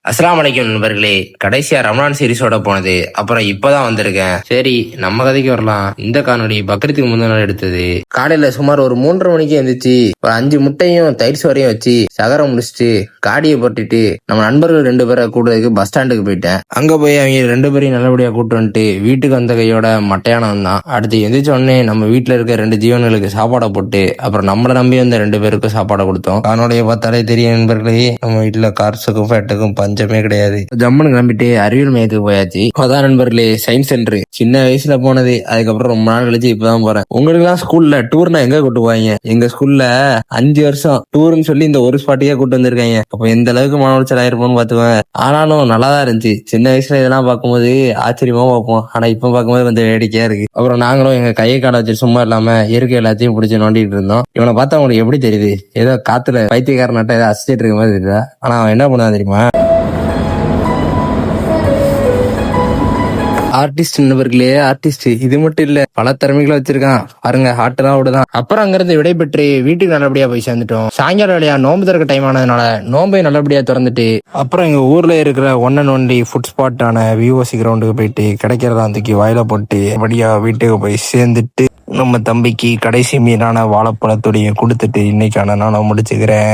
அஸ்ஸலாமு அலைக்கும் நண்பர்களே. கடைசியா ரமலான் சீரிஸோட போனது, அப்புறம் இப்பதான் வந்திருக்கேன். சரி, நம்ம கதைக்கு வரலாம். இந்த காணொளி பக்ரீத்துக்கு முந்தின நாள் எடுத்தது. காலையில சுமார் ஒரு 3:30 மணிக்கு எந்திரிச்சு ஒரு 5 முட்டையும் தயிர் சோறையும் வச்சு சகரம் முடிச்சுட்டு காடியை போட்டுட்டு நம்ம நண்பர்கள் 2 பேரை கூடுறதுக்கு பஸ் ஸ்டாண்டுக்கு போயிட்டேன். அங்க போய் அவங்க 2 பேரையும் நல்லபடியா கூட்டு வந்துட்டு வீட்டுக்கு வந்த கையோட மட்டையானம் தான். அடுத்து எந்திரிச்ச உடனே நம்ம வீட்டுல இருக்க 2 ஜீவன்களுக்கு சாப்பாடை போட்டு அப்புறம் நம்மளை நம்பி வந்த 2 பேருக்கும் சாப்பாடை கொடுத்தோம். காணொலியை பார்த்தாலே தெரியும் நண்பர்களே, நம்ம வீட்டுல கார்ஸுக்கும் ஃபேட்டுக்கும் பஞ்சமே கிடையாது. ஜம்முன்னு கிளம்பிட்டு அறிவியல் மையத்துக்கு போயாச்சு. அதான் நண்பர்களே சயின்ஸ் சென்டர். சின்ன வயசுல போனது, அதுக்கப்புறம் ரொம்ப நாள் கழிச்சு இப்பதான் போறேன். உங்களுக்கு எல்லாம் ஸ்கூல்ல டூர்னா எங்க கூட்டு போவாங்க? எங்க ஸ்கூல்ல 5 வருஷம் டூர்னு சொல்லி இந்த ஒரு ஸ்பாட்டுக்கே கூட்டு வந்திருக்காங்க. அப்ப எந்த அளவுக்கு மன உளைச்சல் ஆயிருப்போம்னு பாத்துவேன். ஆனாலும் நல்லாதான் இருந்துச்சு. சின்ன வயசுல இதெல்லாம் பார்க்கும்போது ஆச்சரியமா பார்ப்போம். ஆனா இப்ப பார்க்கும்போது கொஞ்சம் வேடிக்கையா இருக்கு. அப்புறம் நாங்களும் எங்க கையை காலை வச்சு சும்மா இல்லாம இயற்கை எல்லாத்தையும் பிடிச்சி நோண்டிட்டு இருந்தோம். இவனை பார்த்தா உங்களுக்கு எப்படி தெரியுது? ஏதோ காத்துல பைத்தியக்காரனாட்ட ஏதோ அசிச்சிட்டு இருக்க மாதிரி தெரியல. ஆனா அவன் என்ன பண்ணுவான் தெரியுமா? ஆர்டிஸ்ட் நண்பர்களே, ஆர்டிஸ்ட். இது மட்டும் இல்ல, பல திறமைகளை வச்சிருக்கான் பாருங்க. ஹார்ட் தான் விடுதான். அப்புறம் அங்கிருந்து விடைபெற்று வீட்டுக்கு நல்லபடியா போய் சேர்ந்துட்டோம். சாயங்காலம் வேலையா நோம்பு திறக்க டைம் ஆனதுனால நோம்பை நல்லபடியா திறந்துட்டு அப்புறம் எங்க ஊர்ல இருக்கிற ஒன் அண்ட் ஒன்லி ஃபுட் ஸ்பாட்டான விஓசி கிரவுண்டுக்கு போயிட்டு கிடைக்கிறதா தூக்கி வாயில போட்டு படியா வீட்டுக்கு போய் சேர்ந்துட்டு நம்ம தம்பிக்கு கடைசி மீதான வாழைப்பழத்துடைய கொடுத்துட்டு இன்னைக்கான நான் முடிச்சுக்கிறேன்.